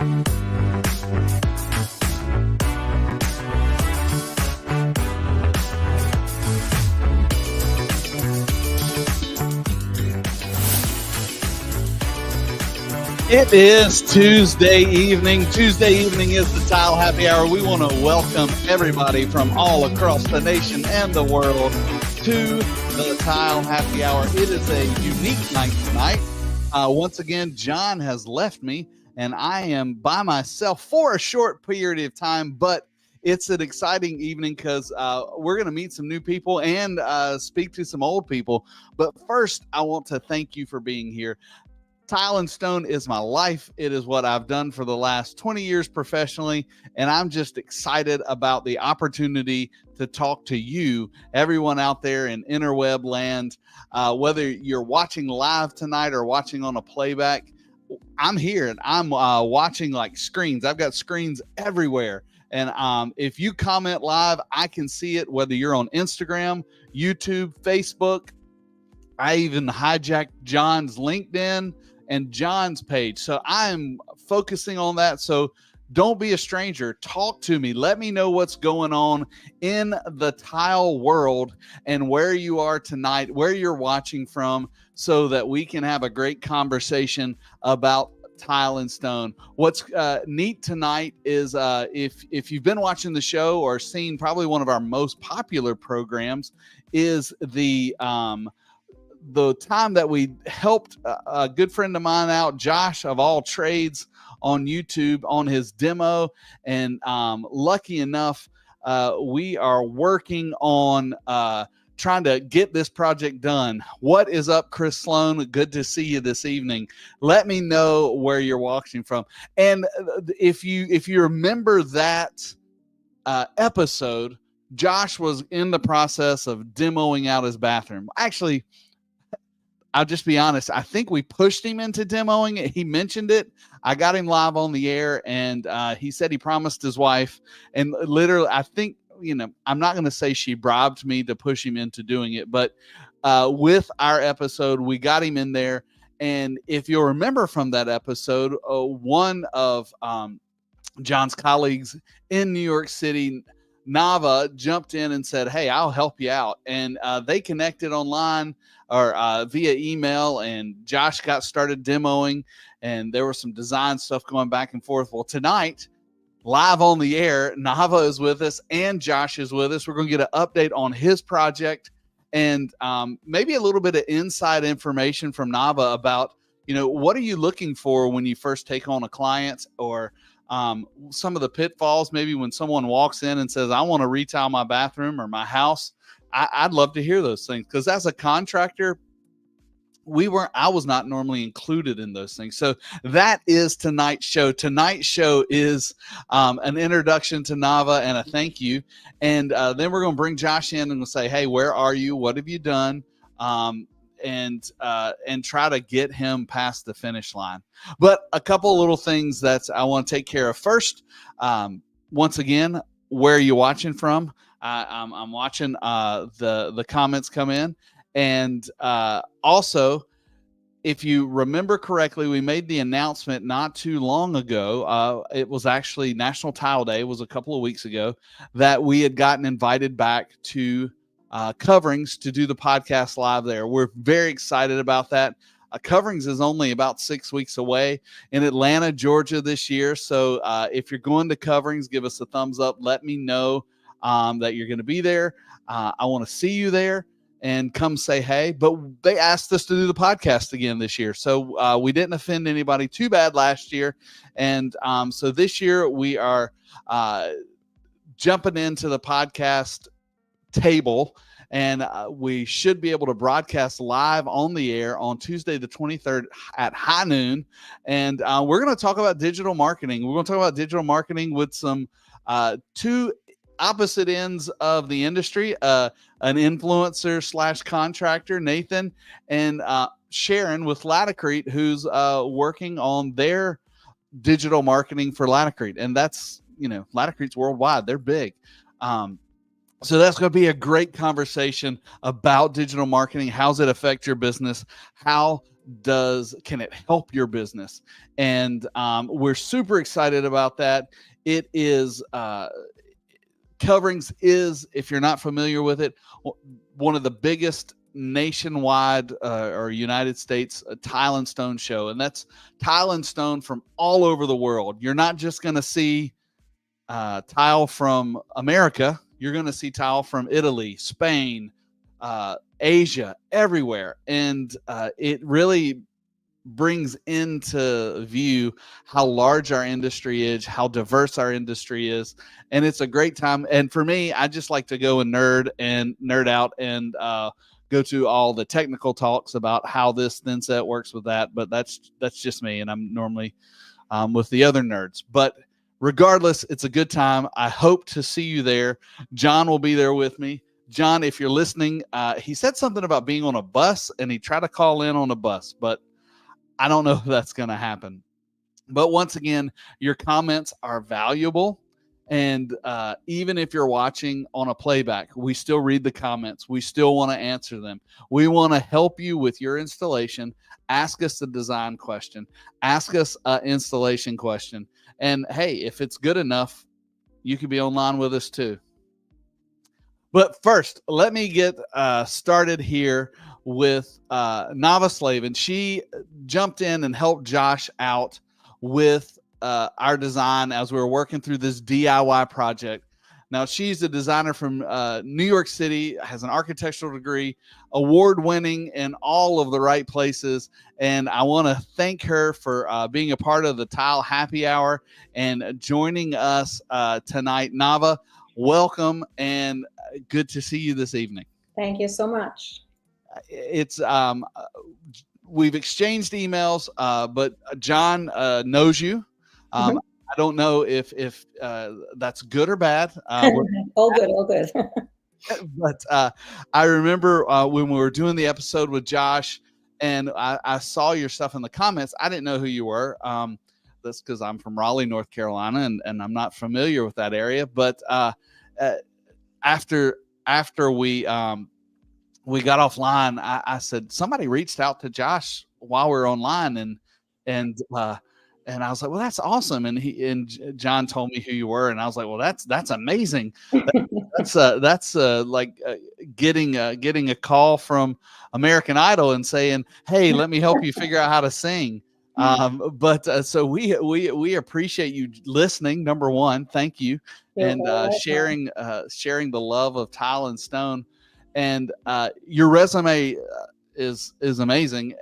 It is Tuesday evening. Tuesday evening is the Tile Happy Hour. We want to welcome everybody from all across the nation and the world to the Tile Happy Hour. It is a unique night tonight. Once again, John has left me, and I am by myself for a short period of time, but it's an exciting evening because we're going to meet some new people and speak to some old people. But first, I want to thank you for being here. Tile and stone is my life. It is what I've done for the last 20 years professionally, and I'm just excited about the opportunity to talk to you, everyone out there in interweb land. Whether you're watching live tonight or watching on a playback, I'm here and I'm watching like screens. I've got screens everywhere. And if you comment live, I can see it, whether you're on Instagram, YouTube, Facebook. I even hijacked John's LinkedIn and John's page. So I'm focusing on that. So don't be a stranger. Talk to me. Let me know what's going on in the tile world and where you are tonight, where you're watching from, so that we can have a great conversation about tile and stone. What's neat tonight is if you've been watching the show or seen probably one of our most popular programs is the time that we helped a good friend of mine out, Josh of all trades, on YouTube on his demo. And lucky enough, we are working on trying to get this project done. What is up, Chris Sloan? Good to see you this evening. Let me know where you're watching from. And if you remember that episode, Josh was in the process of demoing out his bathroom. Actually, I'll just be honest. I think we pushed him into demoing it. He mentioned it. I got him live on the air, and he said he promised his wife. And literally, I think, I'm not going to say she bribed me to push him into doing it, but with our episode, we got him in there. And if you'll remember from that episode, one of John's colleagues in New York City, Nava, jumped in and said, "Hey, I'll help you out." And they connected online or via email, and Josh got started demoing, and there was some design stuff going back and forth. Well, tonight, live on the air, Nava is with us and Josh is with us. We're going to get an update on his project and maybe a little bit of inside information from Nava about, what are you looking for when you first take on a client, or some of the pitfalls, maybe when someone walks in and says, "I want to retile my bathroom or my house." I'd love to hear those things, because as a contractor, I was not normally included in those things. So that is tonight's show. Tonight's show is an introduction to Nava and a thank you. And then we're going to bring Josh in and we'll say, "Hey, where are you? What have you done?" And try to get him past the finish line. But a couple little things that I want to take care of. First, once again, where are you watching from? I'm watching the comments come in. And also, if you remember correctly, we made the announcement not too long ago. It was actually National Tile Day. It was a couple of weeks ago that we had gotten invited back to Coverings to do the podcast live there. We're very excited about that. Coverings is only about 6 weeks away in Atlanta, Georgia this year. So if you're going to Coverings, give us a thumbs up. Let me know that you're going to be there. I want to see you there and come say hey. But they asked us to do the podcast again this year. So we didn't offend anybody too bad last year. And so this year we are jumping into the podcast table, and we should be able to broadcast live on the air on Tuesday the 23rd at high noon. And we're going to talk about digital marketing. We're going to talk about digital marketing with some two opposite ends of the industry, an influencer / contractor, Nathan, and Sharon with Laticrete, who's working on their digital marketing for Laticrete. And that's, Laticrete's worldwide. They're big. So that's going to be a great conversation about digital marketing. How does it affect your business? How can it help your business? And we're super excited about that. It is Coverings is, if you're not familiar with it, one of the biggest nationwide or United States tile and stone show. And that's tile and stone from all over the world. You're not just going to see tile from America. You're going to see tile from Italy, Spain, Asia, everywhere. And it really brings into view how large our industry is, how diverse our industry is. And it's a great time. And for me, I just like to go and nerd out and go to all the technical talks about how this thin set works with that. But that's just me. And I'm normally with the other nerds. But regardless, it's a good time. I hope to see you there. John will be there with me. John, if you're listening, he said something about being on a bus, and he tried to call in on a bus, but I don't know if that's going to happen. But once again, your comments are valuable. And even if you're watching on a playback, we still read the comments. We still want to answer them. We want to help you with your installation. Ask us a design question. Ask us an installation question. And hey, if it's good enough, you can be online with us too. But first, let me get started here with Nava Slavin. She jumped in and helped Josh out with our design as we were working through this DIY project. Now, she's a designer from New York City, has an architectural degree, award-winning in all of the right places. And I want to thank her for being a part of the Tile Happy Hour and joining us tonight. Nava, welcome, and good to see you this evening. Thank you so much. It's we've exchanged emails, but John knows you. I don't know if that's good or bad. All good. But I remember when we were doing the episode with Josh, and I saw your stuff in the comments. I didn't know who you were. That's because I'm from Raleigh, North Carolina, and I'm not familiar with that area. But after we got offline, I said somebody reached out to Josh while we were online, and I was like, well, that's awesome. And John told me who you were, and I was like, well, that's amazing. That's like getting a call from American Idol and saying, hey, let me help you figure out how to sing. So we appreciate you listening. Number one, thank you. And sharing the love of tile and stone. And your resume is amazing.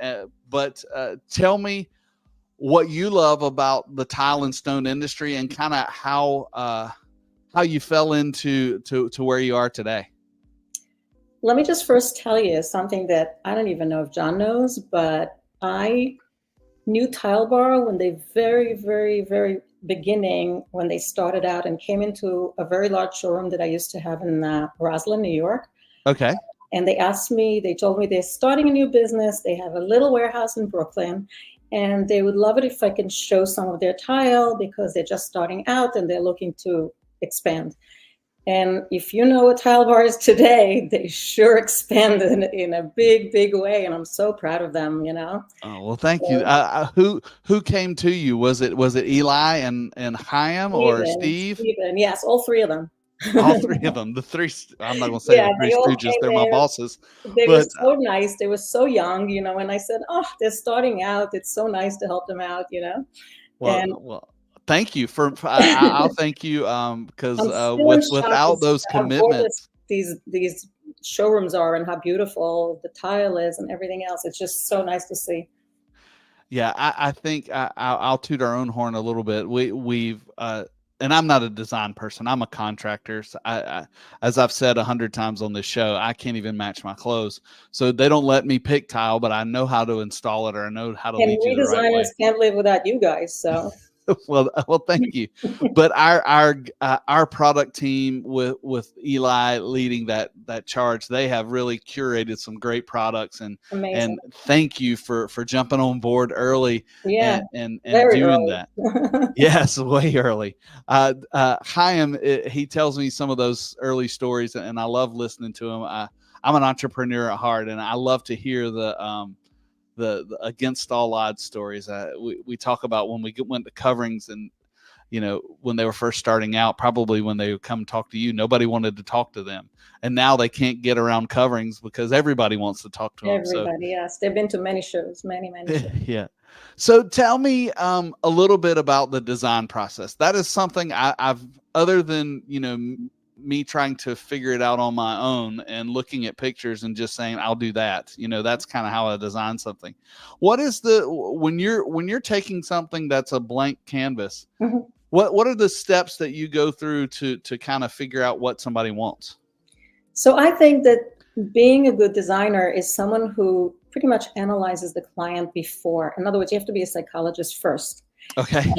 But tell me what you love about the tile and stone industry, and kind of how you fell into where you are today. Let me just first tell you something that I don't even know if John knows, but I knew Tile Bar when they very, very, very beginning, when they started out and came into a very large showroom that I used to have in Roslyn, New York. Okay. And they told me they're starting a new business. They have a little warehouse in Brooklyn, and they would love it if I can show some of their tile because they're just starting out and they're looking to expand. And if you know what Tile Bar is today, they sure expanded in a big, big way. And I'm so proud of them, you know. Oh, well, thank you. Who came to you? Was it Eli and Chaim or Steve? Steven, yes, all three of them. All three of them. The three. I'm not going to say the three stooges. They're my bosses. They were so nice. They were so young, you know. And I said, "Oh, they're starting out. It's so nice to help them out, you know." Well, thank you for. I'll thank you because without those commitments, these showrooms are, and how beautiful the tile is, and everything else. It's just so nice to see. Yeah, I think I'll toot our own horn a little bit. We've and I'm not a design person. I'm a contractor. So as I've said 100 times on this show, I can't even match my clothes. So they don't let me pick tile, but I know how to install it, or I know how to lead you the right way. And we designers can't live without you guys. So. Well, thank you. But our product team with Eli leading that charge, they have really curated some great products, and thank you for jumping on board early. Yeah, and doing early. That. Yes, way early. Chaim, he tells me some of those early stories, and I love listening to him. I'm an entrepreneur at heart, and I love to hear the the against all odds stories. We talk about when we went to coverings, and when they were first starting out, probably when they would come talk to you, nobody wanted to talk to them, and now they can't get around coverings because everybody wants to talk to them. Everybody, yes, they've been to many shows, many shows. Yeah. So tell me a little bit about the design process. That is something I've, other than me trying to figure it out on my own and looking at pictures and just saying I'll do that. That's kind of how I design something. What is when you're taking something that's a blank canvas? Mm-hmm. What are the steps that you go through to kind of figure out what somebody wants? So I think that being a good designer is someone who pretty much analyzes the client before. In other words, you have to be a psychologist first. Okay.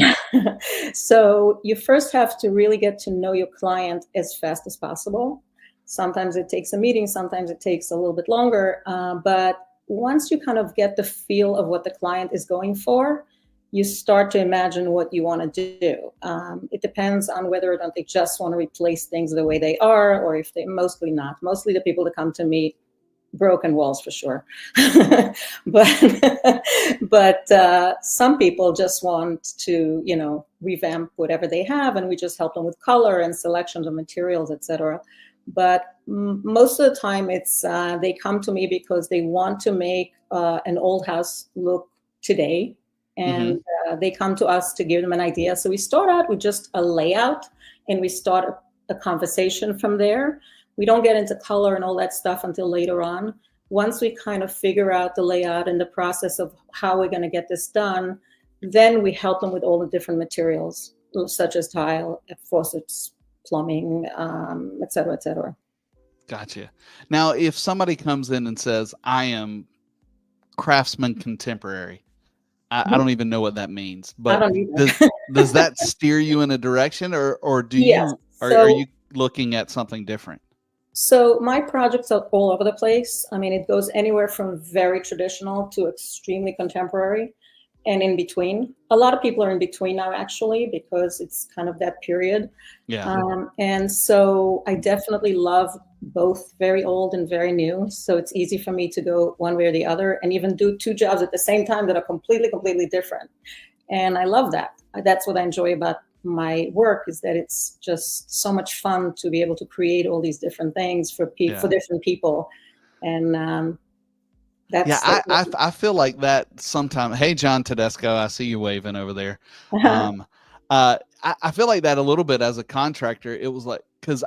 So you first have to really get to know your client as fast as possible. Sometimes it takes a meeting, sometimes it takes a little bit longer. But once you kind of get the feel of what the client is going for, you start to imagine what you want to do. It depends on whether or not they just want to replace things the way they are, or if they mostly not. Mostly the people that come to me, broken walls for sure. but some people just want to, revamp whatever they have, and we just help them with color and selections of materials, etc. But most of the time, it's they come to me because they want to make an old house look today. And they come to us to give them an idea. So we start out with just a layout, and we start a conversation from there. We don't get into color and all that stuff until later on. Once we kind of figure out the layout and the process of how we're going to get this done, then we help them with all the different materials, such as tile, faucets, plumbing, et cetera, et cetera. Gotcha. Now, if somebody comes in and says, I am craftsman contemporary, I don't even know what that means, but does that steer you in a direction, or do you, are you looking at something different? So my projects are all over the place. I mean, it goes anywhere from very traditional to extremely contemporary and in between. A lot of people are in between now, actually, because it's kind of that period. Yeah. And so I definitely love both very old and very new. So it's easy for me to go one way or the other, and even do two jobs at the same time that are completely different. And I love that. That's what I enjoy about my work, is that it's just so much fun to be able to create all these different things for different people. And that's I feel like that sometimes. Hey, John Tedesco, I see you waving over there. I feel like that a little bit as a contractor. It was like, because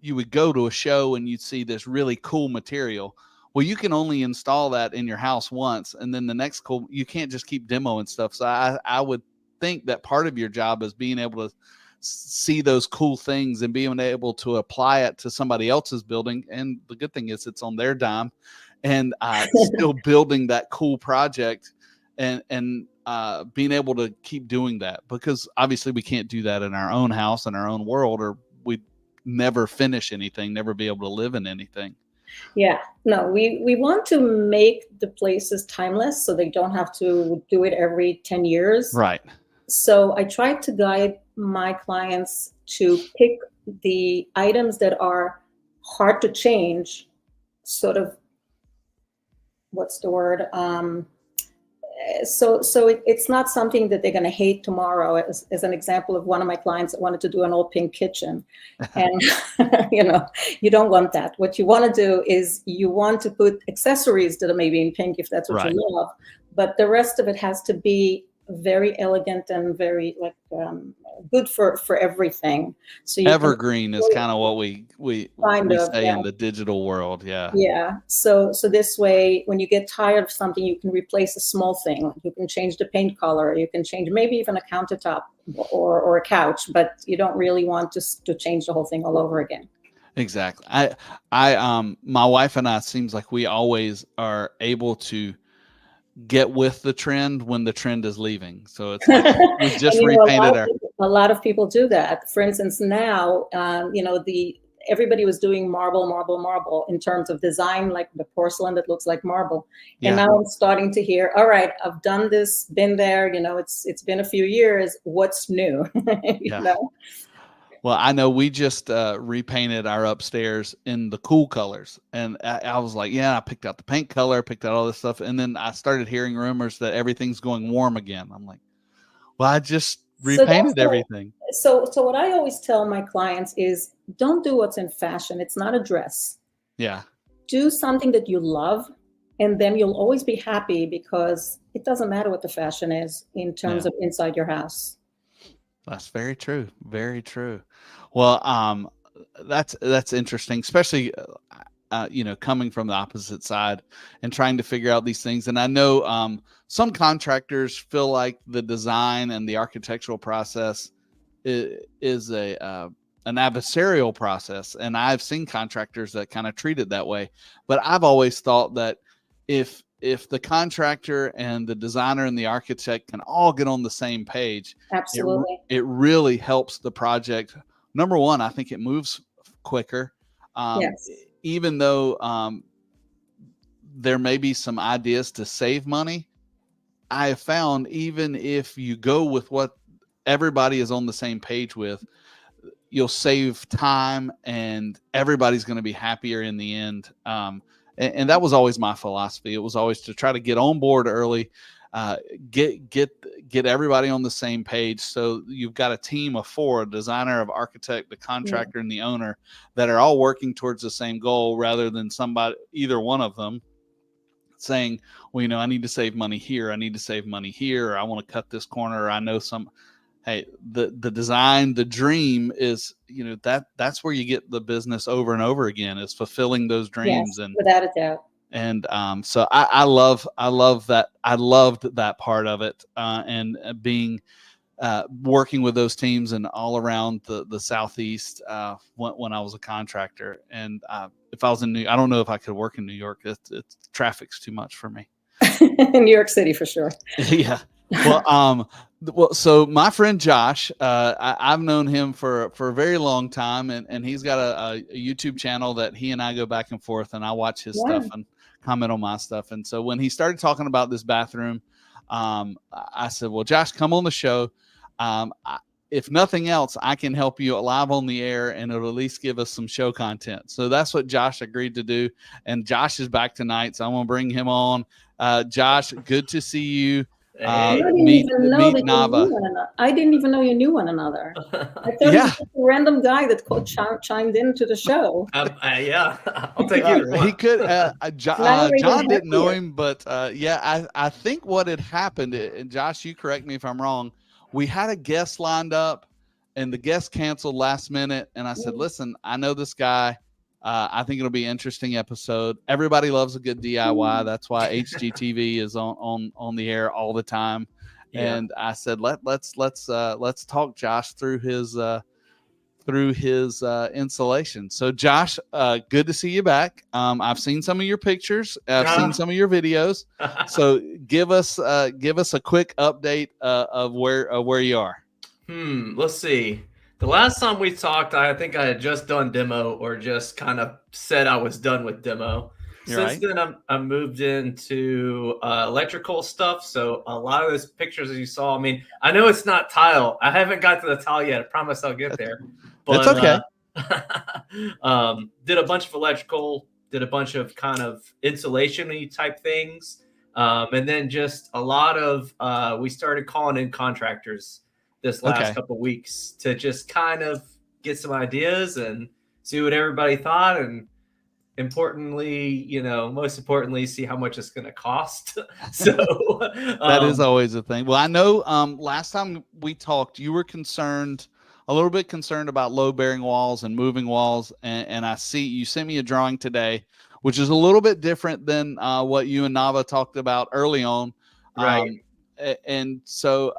you would go to a show and you'd see this really cool material. Well, you can only install that in your house once, and then the next you can't just keep demoing stuff. So I would think that part of your job is being able to see those cool things and being able to apply it to somebody else's building. And the good thing is it's on their dime, and still building that cool project and being able to keep doing that, because obviously we can't do that in our own house, in our own world, or we'd never finish anything, never be able to live in anything. Yeah, no, we want to make the places timeless, so they don't have to do it every 10 years. Right. So I try to guide my clients to pick the items that are hard to change, sort of, what's the word? So it's not something that they're going to hate tomorrow. As an example of one of my clients that wanted to do an all pink kitchen, and you don't want that. What you want to do is you want to put accessories that are maybe in pink, if that's what you love, but the rest of it has to be very elegant and very good for everything. So evergreen is kind of what we say in the digital world. Yeah. So this way, when you get tired of something, you can replace a small thing. You can change the paint color. You can change maybe even a countertop or a couch, but you don't really want to change the whole thing all over again. Exactly. I my wife and I, seems like we always are able to get with the trend when the trend is leaving. So it's like we just repainted a lot of people do that. For instance, now, everybody was doing marble in terms of design, like the porcelain that looks like marble. And now I'm starting to hear, all right, I've done this, been there, it's been a few years. What's new? You know? Well, I know we just repainted our upstairs in the cool colors. And I was like, yeah, I picked out the paint color, picked out all this stuff. And then I started hearing rumors that everything's going warm again. I'm like, well, I just repainted everything. So what I always tell my clients is don't do what's in fashion. It's not a dress. Yeah. Do something that you love, and then you'll always be happy because it doesn't matter what the fashion is in terms of inside your house. That's very true. Very true. Well, that's interesting, especially, coming from the opposite side and trying to figure out these things. And I know some contractors feel like the design and the architectural process is an adversarial process. And I've seen contractors that kind of treat it that way. But I've always thought that if the contractor and the designer and the architect can all get on the same page, absolutely, it really helps the project. Number one, I think it moves quicker. Yes. Even though there may be some ideas to save money, I have found even if you go with what everybody is on the same page with, you'll save time and everybody's going to be happier in the end. And that was always my philosophy. It was always to try to get on board early, get everybody on the same page. So you've got a team of four: a designer, an architect, the contractor, and the owner, that are all working towards the same goal, rather than either one of them saying, well, I need to save money here. I need to save money here. Or I want to cut this corner. Or I know hey, the design, the dream is, that's where you get the business over and over again, is fulfilling those dreams. Yes, and without a doubt. And so I love that. I loved that part of it, and being working with those teams and all around the Southeast when I was a contractor. And if I was in I don't know if I could work in New York. It's traffic's too much for me. In New York City, for sure. Yeah. Well, so my friend Josh, I've known him for a very long time, and he's got a YouTube channel that he and I go back and forth, and I watch his stuff and comment on my stuff. And so when he started talking about this bathroom, I said, well, Josh, come on the show. If nothing else, I can help you live on the air, and it'll at least give us some show content. So that's what Josh agreed to do. And Josh is back tonight, so I'm going to bring him on. Josh, good to see you. I didn't even know that Nava. You knew one another. I didn't even know you knew one another. I thought you were just a random guy that chimed into the show. Yeah, I'll take either one. He could. John didn't know him, but I think what had happened, and Josh, you correct me if I'm wrong, we had a guest lined up, and the guest canceled last minute. And I said, listen, I know this guy. I think it'll be an interesting episode. Everybody loves a good DIY. That's why HGTV is on the air all the time. Yeah. And I said, let's talk Josh through his installation. So Josh, good to see you back. I've seen some of your pictures. I've seen some of your videos. So give us a quick update of where you are. Let's see. The last time we talked, I think I had just done demo, or just kind of said I was done with demo. Since then, I moved into electrical stuff. So a lot of those pictures that you saw, I know it's not tile. I haven't got to the tile yet. I promise I'll get there. But it's okay. Did a bunch of electrical, did a bunch of kind of insulation-y type things. And then just a lot of, we started calling in contractors this last couple of weeks to just kind of get some ideas and see what everybody thought. And most importantly, see how much it's going to cost. So that is always a thing. Well, I know last time we talked, you were a little bit concerned about load bearing walls and moving walls. And I see you sent me a drawing today, which is a little bit different than what you and Nava talked about early on. Right. And so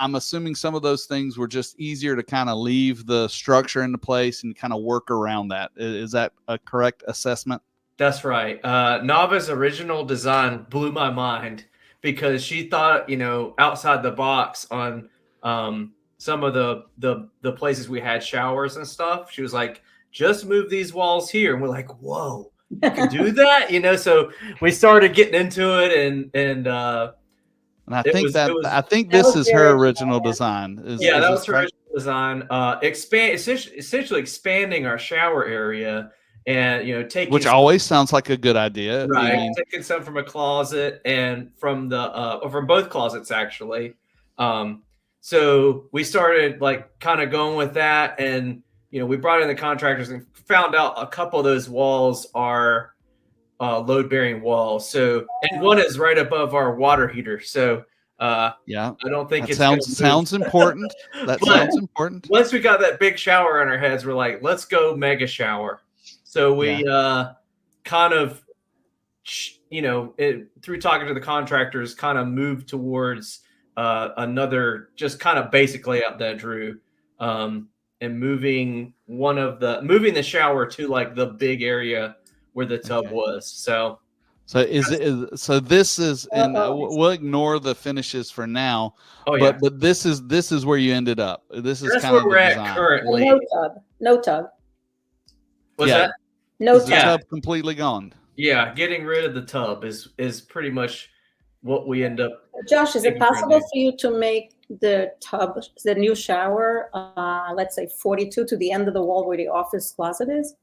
I'm assuming some of those things were just easier to kind of leave the structure into place and kind of work around that. Is that a correct assessment? That's right. Nava's original design blew my mind, because she thought, outside the box on some of the places we had showers and stuff. She was like, just move these walls here. And we're like, whoa, you can do that? So we started getting into it, and I think this is her original design. That was her original design, essentially expanding our shower area, and taking Which always sounds like a good idea. right, I mean, taking some from a closet and from or from both closets actually. So we started like kind of going with that, and we brought in the contractors and found out a couple of those walls are load-bearing walls. So, and one is right above our water heater. So yeah, I don't think that it's sounds important. That sounds important. Once we got that big shower on our heads, we're like, let's go mega shower. So we kind of, through talking to the contractors, kind of moved towards another, just kind of basic layout that Drew, and moving the shower to like the big area where the tub was. So this is, and we'll ignore the finishes for now. Oh yeah, but this is where you ended up. This is that's kind where of we're at currently. No tub. What's that? No the tub completely gone. Yeah, getting rid of the tub is pretty much what we end up. Josh, is it possible for you to make the tub, the new shower, let's say 42 to the end of the wall where the office closet is?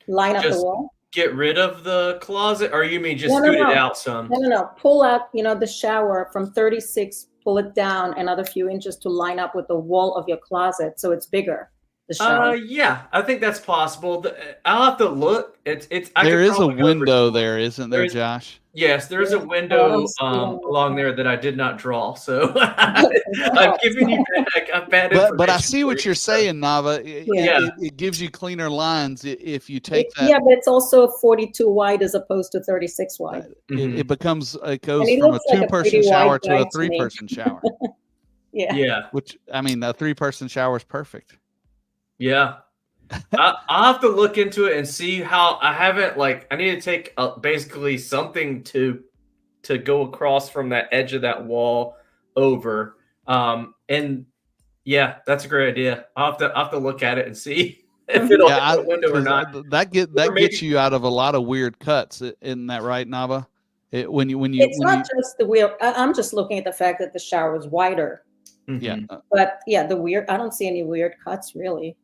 Line up the wall? Get rid of the closet, or you mean just scoot it out some? No. Pull out, the shower from 36, pull it down another few inches to line up with the wall of your closet so it's bigger. Yeah, I think that's possible. I'll have to look. There is a window there, isn't there, Josh? Yes, there's a window along there that I did not draw. So I'm giving you bad information. But I see what you're saying, Nava. It gives you cleaner lines if you take that. Yeah, but it's also 42 wide as opposed to 36 wide. It goes from a 2-person shower to a 3-person shower. Yeah. Which, I mean, a 3-person shower is perfect. Yeah. I'll have to look into it and see how. I need to take basically something to go across from that edge of that wall over. And yeah, that's a great idea. I'll have to look at it and see if it'll hit the window or not. That gets you out of a lot of weird cuts. Isn't that right, Nava? Just the weird. I'm just looking at the fact that the shower is wider. Yeah. But I don't see any weird cuts really.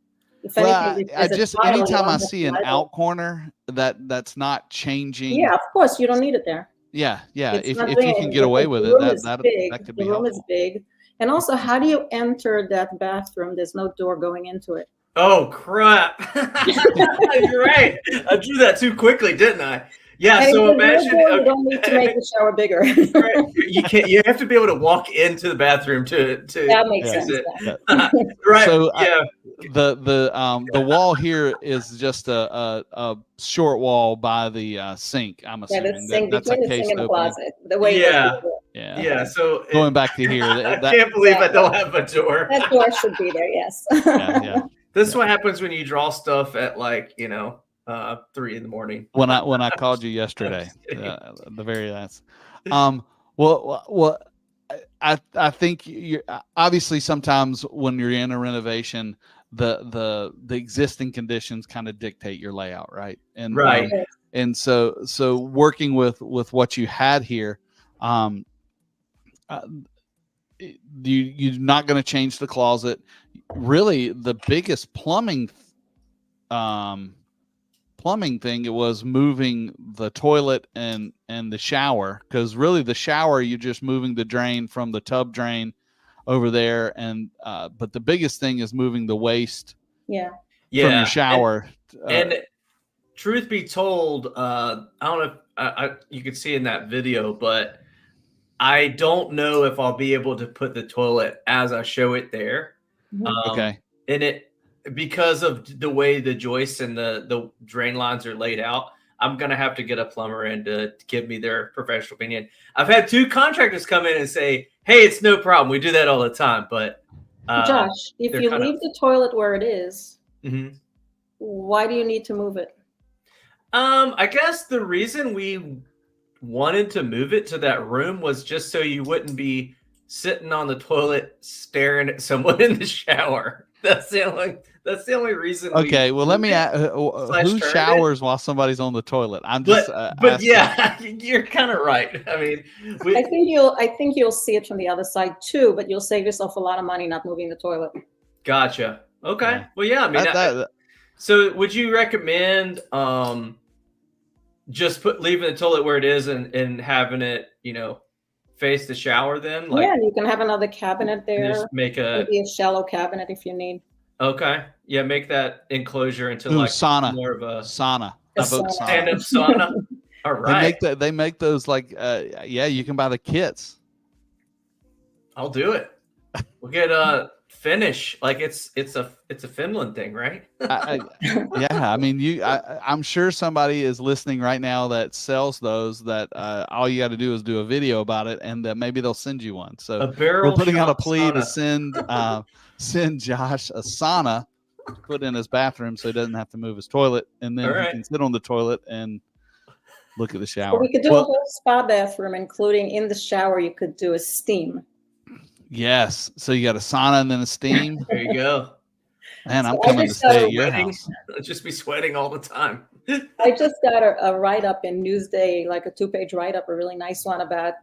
Anytime I see an out corner that's not changing. Yeah, of course you don't need it there. Yeah. If you can get away with it, that could be helpful. The room is big. And also, how do you enter that bathroom? There's no door going into it. Oh crap! You're right. I drew that too quickly, didn't I? Yeah. And so imagine you don't need to make the shower bigger. You can't. You have to be able to walk into the bathroom to. That makes sense. Right. So yeah. The wall here is just a short wall by the sink. I'm assuming the sink that's between a the case sink and the opening. closet. The way. Yeah. So going back to here, I can't believe I don't have a door. That door should be there. Yes. Yeah. This is what happens when you draw stuff at 3 in the morning. When I called you yesterday, the very last. Well, I think you're obviously sometimes when you're in a renovation, the existing conditions kind of dictate your layout, right? And right. And so working with what you had here, you're not going to change the closet. Really, the biggest plumbing thing, it was moving the toilet and the shower, because really the shower, you're just moving the drain from the tub drain over there, and but the biggest thing is moving the waste from your shower. And truth be told, I don't know if you could see in that video, but I don't know if I'll be able to put the toilet as I show it there. Okay. And because of the way the joists and the drain lines are laid out, I'm going to have to get a plumber in to give me their professional opinion. I've had 2 contractors come in and say, hey, it's no problem. We do that all the time. But Josh, if you leave the toilet where it is, why do you need to move it? I guess the reason we wanted to move it to that room was just so you wouldn't be sitting on the toilet staring at someone in the shower. That's the only reason. Okay, well, let me ask, who showers while somebody's on the toilet? I'm just but yeah, you're kind of right. I mean, I think you'll see it from the other side too, but you'll save yourself a lot of money not moving the toilet. Gotcha. Okay. Yeah. Well, yeah. I mean, That- so would you recommend just leaving the toilet where it is and having it, face the shower then? Like, Yeah, you can have another cabinet there. just make Maybe a shallow cabinet if you need. okay. Yeah, make that enclosure into Ooh, like sauna. more of a Sauna. I vote sauna. stand-up sauna. All right. They make those like yeah, you can buy the kits. I'll do it. We'll get Finnish. Like it's a Finland thing, right? Yeah, I mean, I'm sure somebody is listening right now that sells those. That all you got to do is do a video about it, and maybe they'll send you one. So A barrel we're putting out a shot plea to sauna. send Josh a sauna, put in his bathroom, so he doesn't have to move his toilet, and then All he right. can sit on the toilet and look at the shower. Or we could do a whole spa bathroom, including in the shower. You could do a steam. Yes, so you got a sauna and then a steam. There you go. Man, I'm So coming to stay at your Sweating. house. I'll just be sweating all the time. I just got a write-up in Newsday, like a 2-page write-up, a really nice one about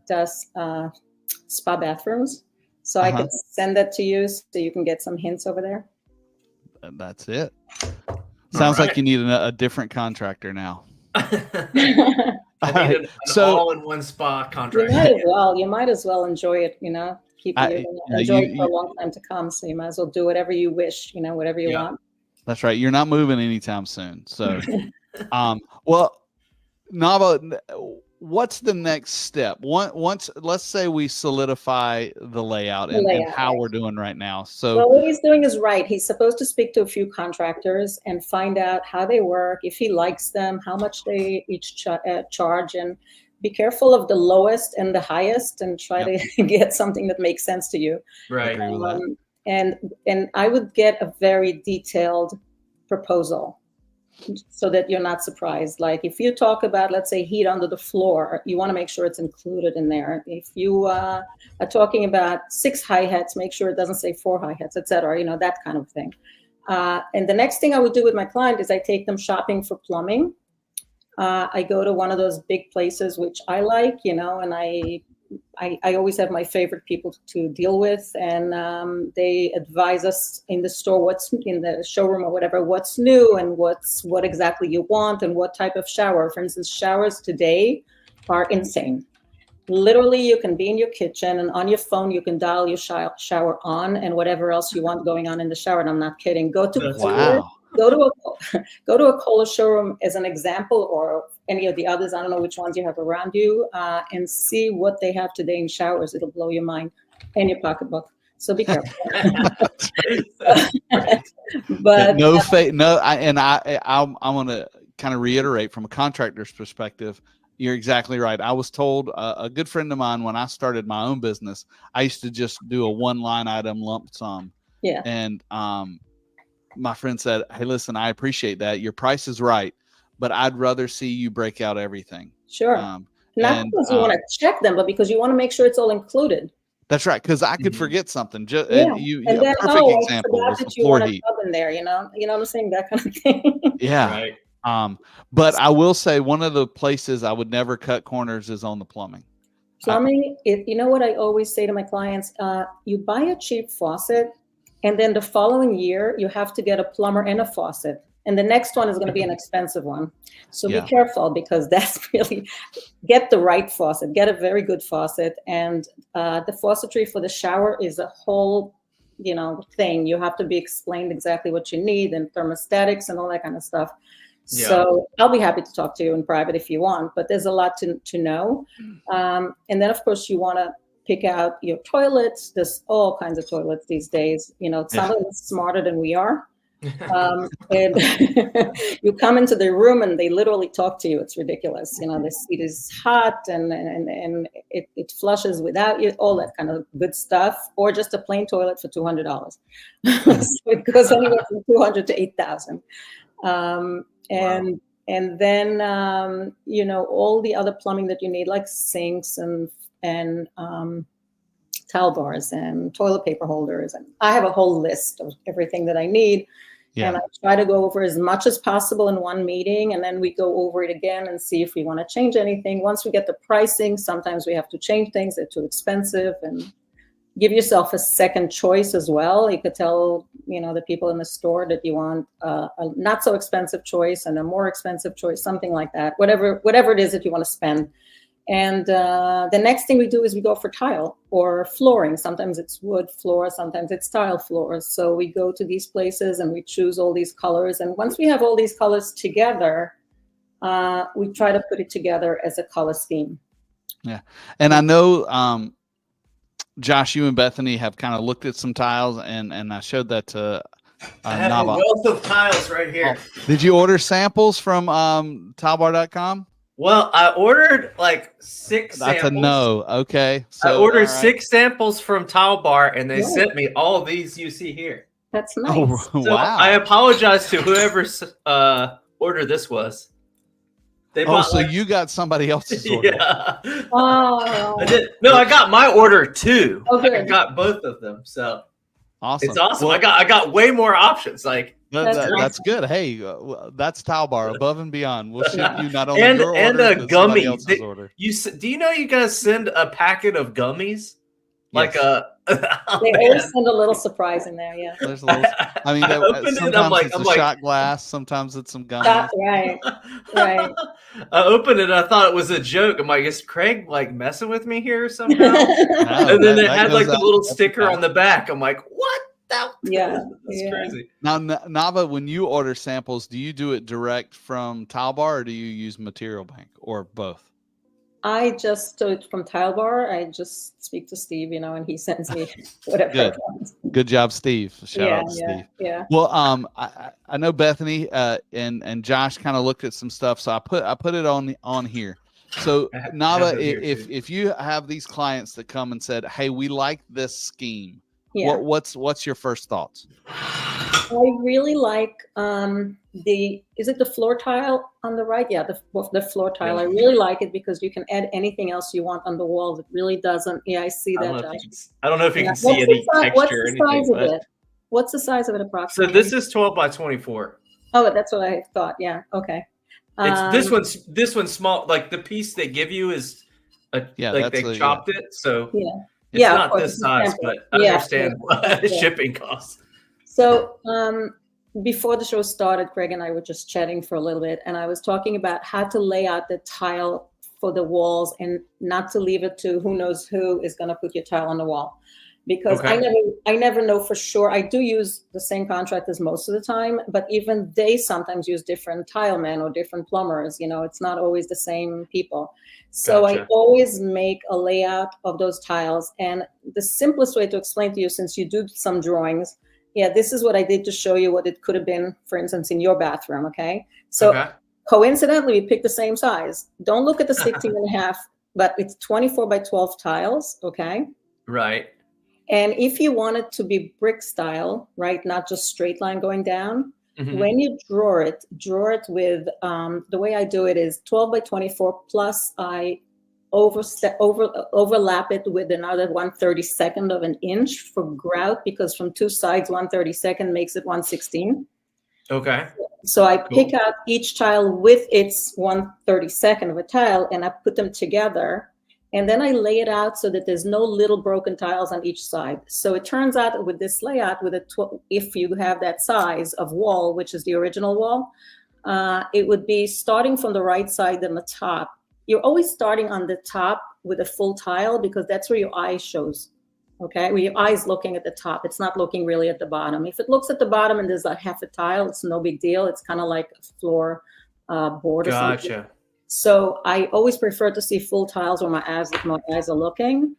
spa bathrooms. So I could send that to you so you can get some hints over there. That's it. Sounds like you need a different contractor now. I need an all-in-one spa contract. You might as well enjoy it, enjoy it for a long time to come. So you might as well do whatever you wish, whatever you want. That's right. You're not moving anytime soon. So, well, Nava, what's the next step? Once, let's say we solidify the layout and how we're doing right now. So, well, what he's doing is right. He's supposed to speak to a few contractors and find out how they work, if he likes them, how much they each charge, and be careful of the lowest and the highest, and try to get something that makes sense to you. Right. And I would get a very detailed proposal so that you're not surprised. Like if you talk about, let's say, heat under the floor, you want to make sure it's included in there. If you are talking about 6 hi-hats, make sure it doesn't say 4 hi-hats, etc. That kind of thing. And the next thing I would do with my client is I take them shopping for plumbing. I go to one of those big places, which I like, and I always have my favorite people to deal with, and they advise us in the store, what's in the showroom or whatever, what's new and what exactly you want and what type of shower. For instance, showers today are insane. Literally, you can be in your kitchen and on your phone, you can dial your shower on and whatever else you want going on in the shower. And I'm not kidding. Go to a Kohler showroom as an example, or any of the others. I don't know which ones you have around you, and see what they have today in showers. It'll blow your mind, and your pocketbook. So be careful. But I want to kind of reiterate from a contractor's perspective. You're exactly right. I was told a good friend of mine when I started my own business, I used to just do a 1-line item lump sum. Yeah. And my friend said, "Hey, listen, I appreciate that. Your price is right, but I'd rather see you break out everything." Sure. Not because you want to check them, but because you want to make sure it's all included. That's right. Because I could forget something. And then, a perfect example was the floor heat. In there, you know what I'm saying? That kind of thing. Yeah. Right. But I will say one of the places I would never cut corners is on the plumbing. Plumbing, you know what I always say to my clients, you buy a cheap faucet, and then the following year you have to get a plumber and a faucet. And the next one is going to be an expensive one. So be careful, because that's really, get the right faucet, get a very good faucet. And the faucetry for the shower is a whole, thing. You have to be explained exactly what you need, and thermostatics and all that kind of stuff. Yeah. So I'll be happy to talk to you in private if you want, but there's a lot to know. And then of course you want to pick out your toilets. There's all kinds of toilets these days. Some of them smarter than we are. And you come into the room and they literally talk to you. It's ridiculous. The seat is hot and it flushes without you, all that kind of good stuff, or just a plain toilet for $200. So it goes anywhere from $200 to $8,000. And then all the other plumbing that you need, like sinks and towel bars and toilet paper holders, and I have a whole list of everything that I need. Yeah. And I try to go over as much as possible in one meeting, and then we go over it again and see if we want to change anything. Once we get the pricing, sometimes we have to change things. They're too expensive, and give yourself a second choice as well. You could tell, the people in the store that you want a not so expensive choice and a more expensive choice, something like that, whatever it is that you want to spend. And the next thing we do is we go for tile or flooring. Sometimes it's wood floor, sometimes it's tile floors. So we go to these places and we choose all these colors. And once we have all these colors together, we try to put it together as a color scheme. Yeah. And I know, Josh, you and Bethany have kind of looked at some tiles, and I showed that to I have Nava. a wealth of tiles right here. Oh, did you order samples from tilebar.com? Well, I ordered like 6 That's samples. a no. Okay. So I ordered 6 samples from Tile Bar, and they sent me all these you see here. That's nice. Oh, So wow. I apologize to whoever order this was. They bought so you got somebody else's order. Yeah. Oh. I did. No, I got my order too. Okay. I got both of them. So Awesome. it's awesome. Well, I got way more options. Like that's good. Hey, that's Tile Bar, above and beyond. We'll ship you not only and your order, a but somebody gummy. else's order. Do you know you guys send a packet of gummies? Like Yes. They always send a little surprise in there, yeah. There's a little, I mean, sometimes it's a shot glass, sometimes it's some gummies. That's right. Right. I opened it. I thought it was a joke. I'm like, is Craig like messing with me here somehow? No, And then it that had goes like the out little every sticker time. on the back. I'm like, what? That's crazy. Now, Nava, when you order samples, do you do it direct from Tile Bar, or do you use Material Bank, or both? I just do it from Tile Bar. I just speak to Steve, and he sends me whatever. Good. Good job, Steve. Shout out to Steve. Yeah. Well, I know Bethany and Josh kind of looked at some stuff, so I put it on here. So Nava, if you have these clients that come and said, "Hey, we like this scheme," what's your first thoughts? I really like is it the floor tile on the right? Yeah, the floor tile. I really like it because you can add anything else you want on the wall. It really doesn't. Yeah, I see that. I don't know if you can see any texture what's or the size anything. of it? What's the size of it approximately? So this is 12 by 24. Oh, that's what I thought. Yeah. Okay. It's this one's small. Like the piece they give you is they chopped it, so it's not this size, but I understand shipping costs. So before the show started, Greg and I were just chatting for a little bit, and I was talking about how to lay out the tile for the walls and not to leave it to who knows who is going to put your tile on the wall. Because I never know for sure. I do use the same contractors most of the time, but even they sometimes use different tile men or different plumbers. It's not always the same people. So I always make a layout of those tiles. And the simplest way to explain to you, since you do some drawings, this is what I did to show you what it could have been, for instance, in your bathroom, okay? So coincidentally, we picked the same size. Don't look at the 16 and a half, but it's 24 by 12 tiles, okay? Right. And if you want it to be brick style, right, not just straight line going down, when you draw it with, the way I do it is 12 by 24 plus I overlap it with another 1/32 of an inch for grout, because from two sides, 1/32 makes it 1/16. Okay. So I pick out each tile with its 1/32 of a tile and I put them together. And then I lay it out so that there's no little broken tiles on each side. So it turns out with this layout, if you have that size of wall, which is the original wall, it would be starting from the right side and the top. You're always starting on the top with a full tile because that's where your eye shows. Okay, where your eye is looking at the top. It's not looking really at the bottom. If it looks at the bottom and there's like half a tile, it's no big deal. It's kind of like a floor board or something. Gotcha. So I always prefer to see full tiles where my eyes are looking.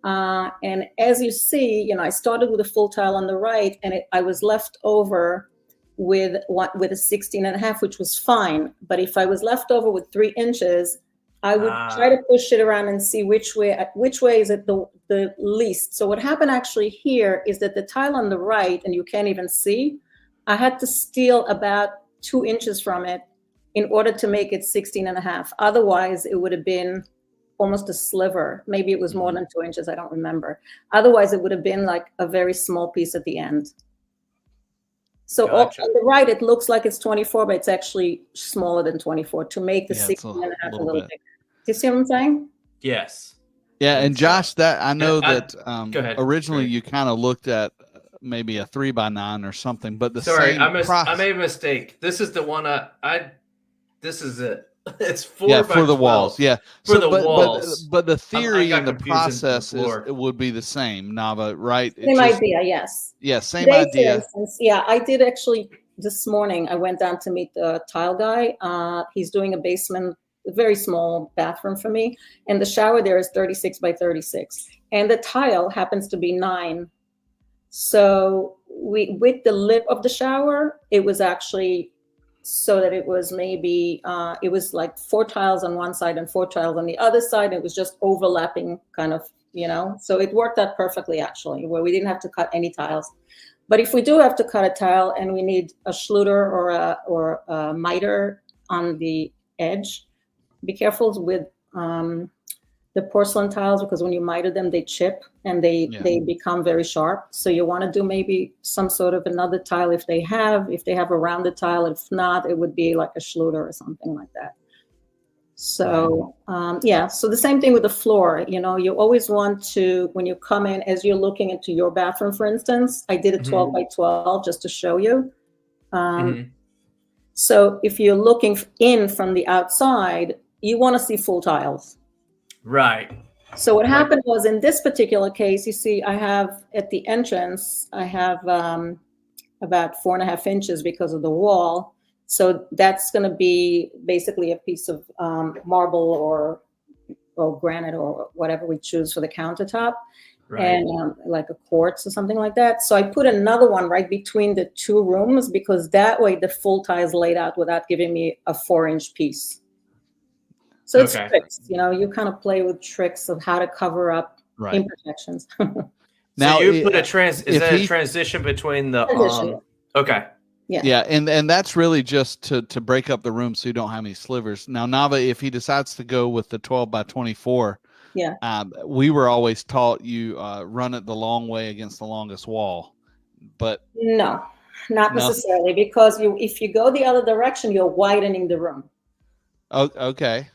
And as you see, I started with a full tile on the right, and I was left over with a 16 and a half, which was fine. But if I was left over with 3 inches, I would try to push it around and see which way is it the least. So what happened actually here is that the tile on the right, and you can't even see, I had to steal about 2 inches from it in order to make it 16 and a half. Otherwise, it would have been almost a sliver. Maybe it was more than 2 inches. I don't remember. Otherwise, it would have been like a very small piece at the end. So on the right, it looks like it's 24, but it's actually smaller than 24 to make the 16 and a half a little bigger. Do you see what I'm saying? Yes. Yeah, and Josh, that I know that go ahead. originally you kind of looked at maybe a 3x9 or something, but the Sorry, same I made a mistake. This is the one this is it. It's 4 yeah, by for the 12. walls. Yeah. For the walls. But the I theory got and the confused in the process floor. it would be the same, Nava, right? Same idea, yes. Yeah, same Today, for idea. instance, yeah, I did actually this morning. I went down to meet the tile guy. He's doing a basement, a very small bathroom for me, and the shower there is 36 by 36, and the tile happens to be 9. So with the lip of the shower, it was actually so that it was maybe it was like 4 tiles on one side and 4 tiles on the other side. It was just overlapping, kind of, So it worked out perfectly, actually, where we didn't have to cut any tiles. But if we do have to cut a tile and we need a Schluter or a miter on the edge, be careful with the porcelain tiles, because when you miter them, they chip and they become very sharp. So you want to do maybe some sort of another tile if they have a rounded tile. If not, it would be like a Schluter or something like that. So so the same thing with the floor. You always want to, when you come in, as you're looking into your bathroom, for instance, I did a 12 by 12 just to show you. So if you're looking in from the outside, you want to see full tiles. Right. So what happened was, in this particular case, you see, I have at the entrance, I have about 4.5 inches because of the wall. So that's going to be basically a piece of marble or granite or whatever we choose for the countertop, and like a quartz or something like that. So I put another one right between the 2 rooms, because that way the full tile is laid out without giving me a 4-inch piece. So it's tricks, you kind of play with tricks of how to cover up imperfections. Now, so you put a transition between the okay. Yeah, and that's really just to break up the room so you don't have any slivers. Now, Nava, if he decides to go with the 12 by 24, we were always taught you run it the long way against the longest wall, but no, not necessarily, because if you go the other direction, you're widening the room. Oh, okay.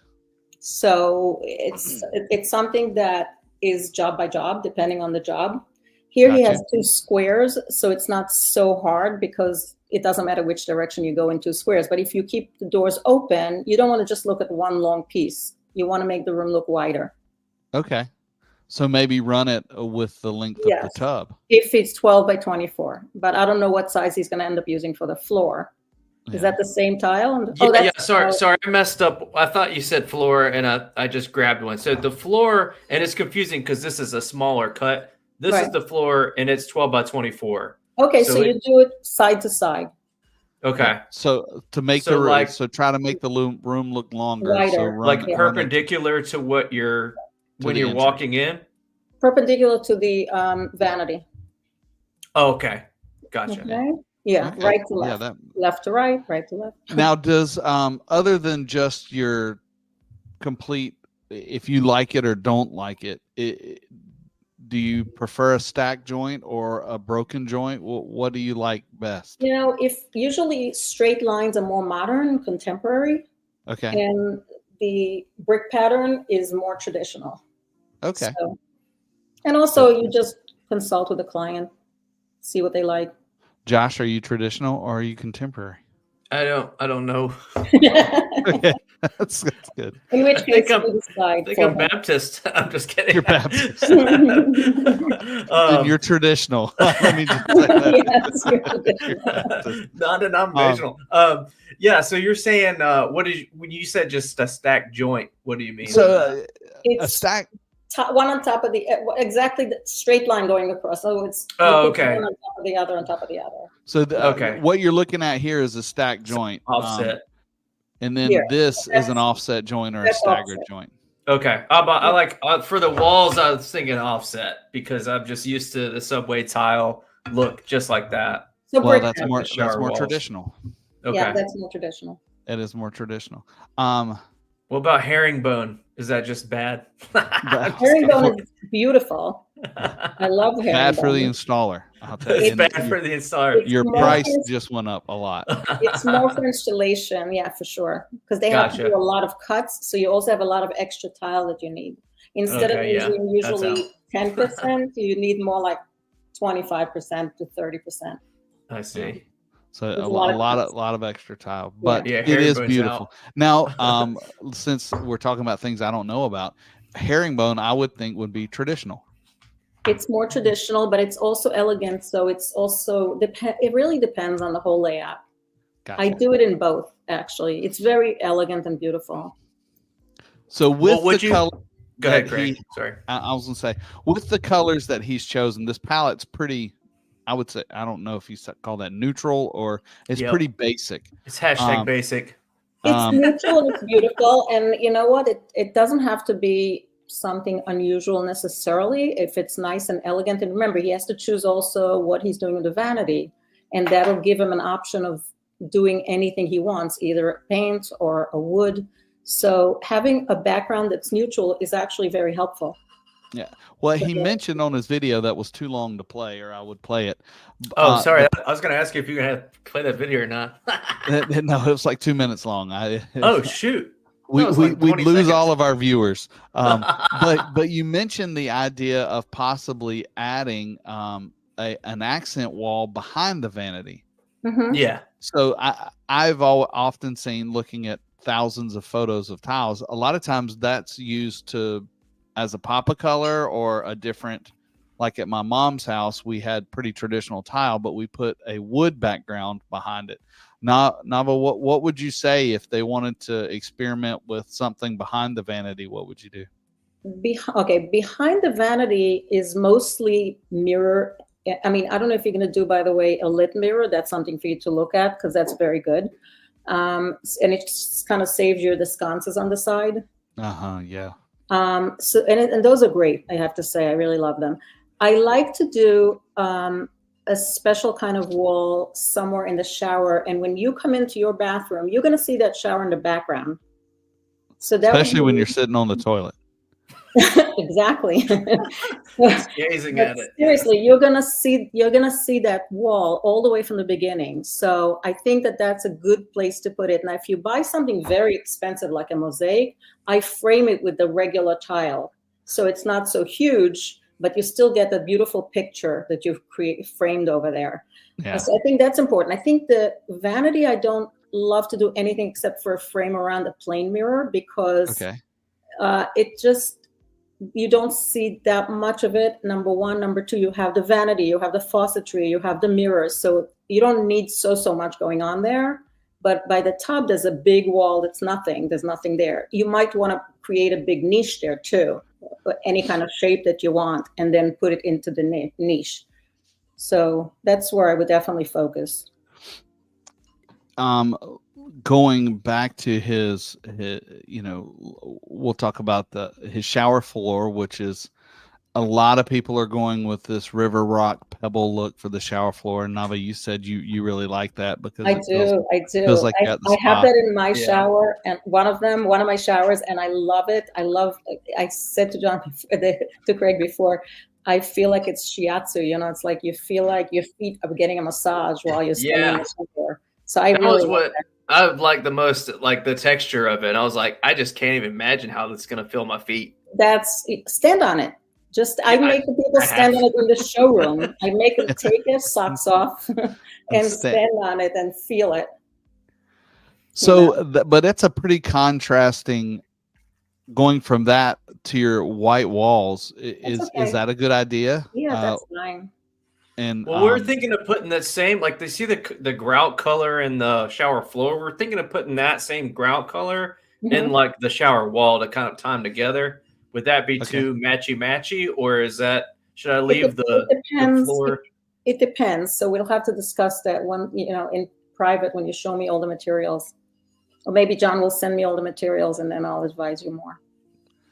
So it's something that is job by job, depending on the job. Here he has 2 squares, so it's not so hard, because it doesn't matter which direction you go in 2 squares. But if you keep the doors open, you don't want to just look at one long piece. You want to make the room look wider. Okay. So maybe run it with the length of the tub. If it's 12 by 24. But I don't know what size he's going to end up using for the floor. Is that the same tile? Sorry, I messed up. I thought you said floor, and I just grabbed one. So the floor, and it's confusing because this is a smaller cut. This is the floor, and it's 12 by 24. Okay, so you do it side to side. Okay. So to make the room, so try to make the room look longer. Wider. So like perpendicular to what when you're walking in? Perpendicular to the vanity. Oh, okay. Gotcha. Okay. Yeah, okay. Right to left. Left to right, right to left. Now, does other than just your complete, if you like it or don't like it, do you prefer a stack joint or a broken joint? What do you like best? If usually straight lines are more modern, contemporary. Okay. And the brick pattern is more traditional. Okay. So, and also you just consult with the client, see what they like. Josh, are you traditional or are you contemporary? I don't know. Okay. That's good. In which case, I think I'm Baptist. I'm just kidding. You're Baptist. You're traditional. Let me just say that. Yes, non-denominational. So you're saying when you said just a stacked joint, what do you mean? So a stack. One on top of the exactly the straight line going across. So it's one on top of the other on top of the other. So what you're looking at here is a stack joint offset, and then this is an offset joint or a staggered joint. Okay, I like for the walls. I was thinking offset because I'm just used to the subway tile look just like that. So well, that's more traditional. Okay. Yeah, that's more traditional. It is more traditional. What about herringbone? Is that just bad? Herringbone is beautiful. I love herringbone. Bad for the installer. I'll tell you. It's bad for the installer. Your price just went up a lot. It's more for installation, yeah, for sure. Because they have to do a lot of cuts, so you also have a lot of extra tile that you need. Instead of Okay, yeah, using that's usually 10%, you need more like 25% to 30%. I see. So There's a a lot of lot of extra tile, Yeah. but Yeah, it is herringbone's beautiful. out. Now, since we're talking about things I don't know about, herringbone, I would think would be traditional. It's more traditional, but it's also elegant. So it's also it really depends on the whole layout. Gotcha. I do it in both, actually. It's very elegant and beautiful. So with would the you color go ahead, that Craig? he, Sorry. I was gonna say, with the colors that he's chosen, this palette's pretty. I would say, I don't know if you call that neutral or it's Yep. pretty basic. It's hashtag Um, basic. It's neutral and it's beautiful. And you know what? It doesn't have to be something unusual necessarily if it's nice and elegant. And remember, he has to choose also what he's doing with the vanity. And that'll give him an option of doing anything he wants, either a paint or a wood. So having a background that's neutral is actually very helpful. Yeah. Well, he mentioned on his video that was too long to play, or I would play it. Oh, sorry. I was going to ask you if you could have play that video or not. No, it was like 2 minutes long. Oh, shoot. We'd like 20 lose seconds. all of our viewers. But you mentioned the idea of possibly adding an accent wall behind the vanity. Mm-hmm. Yeah. So I've often seen, looking at thousands of photos of tiles, a lot of times that's used as a pop of color or a different, like at my mom's house, we had pretty traditional tile, but we put a wood background behind it. Nava, what would you say if they wanted to experiment with something behind the vanity? What would you do? Behind the vanity is mostly mirror. I mean, I don't know if you're going to do, by the way, a lit mirror. That's something for you to look at because that's very good. And it just kind of saves you the sconces on the side. Yeah. So and those are great. I have to say, I really love them. I like to do a special kind of wall somewhere in the shower. And when you come into your bathroom, you're going to see that shower in the background. So that especially when you're sitting on the toilet. Exactly. Just gazing at it. Seriously, you're gonna see that wall all the way from the beginning. So I think that's a good place to put it. Now, if you buy something very expensive like a mosaic, I frame it with the regular tile, so it's not so huge, but you still get the beautiful picture that you've framed over there. Yeah. So I think that's important. I think the vanity, I don't love to do anything except for a frame around the plane mirror because it just, you don't see that much of it. Number one. Number two, you have the vanity, you have the faucetry, you have the mirrors. So you don't need so much going on there. But by the top, there's a big wall that's nothing. There's nothing there. You might want to create a big niche there too, any kind of shape that you want, and then put it into the niche. So that's where I would definitely focus. Going back to his, we'll talk about his shower floor, which is, a lot of people are going with this river rock pebble look for the shower floor. And Nava, you said you really like that because I do. Feels like I have that in my shower, and one of my showers, and I love it. I said to Craig before, I feel like it's shiatsu. It's like you feel like your feet are getting a massage while you're standing in the shower. So that was what I like the most, like the texture of it. I was like, I just can't even imagine how that's going to feel my feet. Stand on it. I make the people stand on it in the showroom. I make them take their socks off and stand on it and feel it. So, but that's a pretty contrasting, going from that to your white walls. Is that a good idea? Yeah, that's fine. And we were thinking of putting that same, like, they see the grout color in the shower floor. We're thinking of putting that same grout color in like the shower wall to kind of tie them together. Would that be too matchy, or should I leave the floor? It depends. So we'll have to discuss that one, in private when you show me all the materials. Or maybe John will send me all the materials and then I'll advise you more.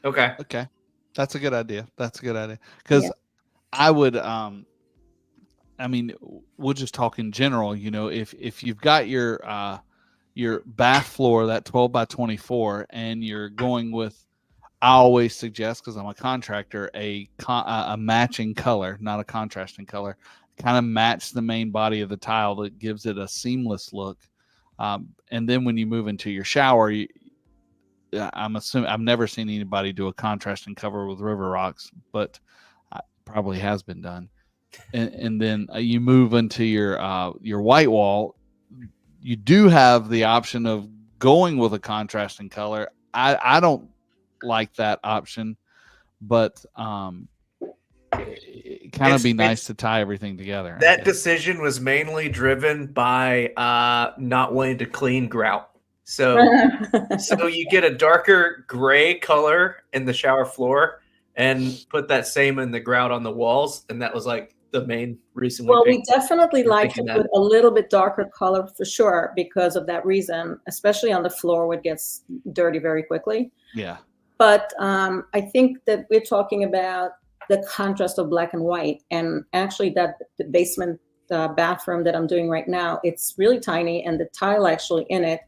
Okay. That's a good idea. Because I would, we'll just talk in general, if you've got your bath floor, that 12 by 24, and you're going with, I always suggest, because I'm a contractor, a matching color, not a contrasting color, kind of match the main body of the tile that gives it a seamless look. And then when you move into your shower, I'm assuming I've never seen anybody do a contrasting cover with river rocks, but probably has been done. And then you move into your white wall. You do have the option of going with a contrasting color. I don't like that option, but it kind of be nice to tie everything together. That decision was mainly driven by not wanting to clean grout. So you get a darker gray color in the shower floor and put that same in the grout on the walls, and that was like the main reason. We definitely like to put a little bit darker color for sure because of that reason, especially on the floor where it gets dirty very quickly. Yeah. But I think that we're talking about the contrast of black and white, and actually the basement bathroom that I'm doing right now, it's really tiny, and the tile actually in it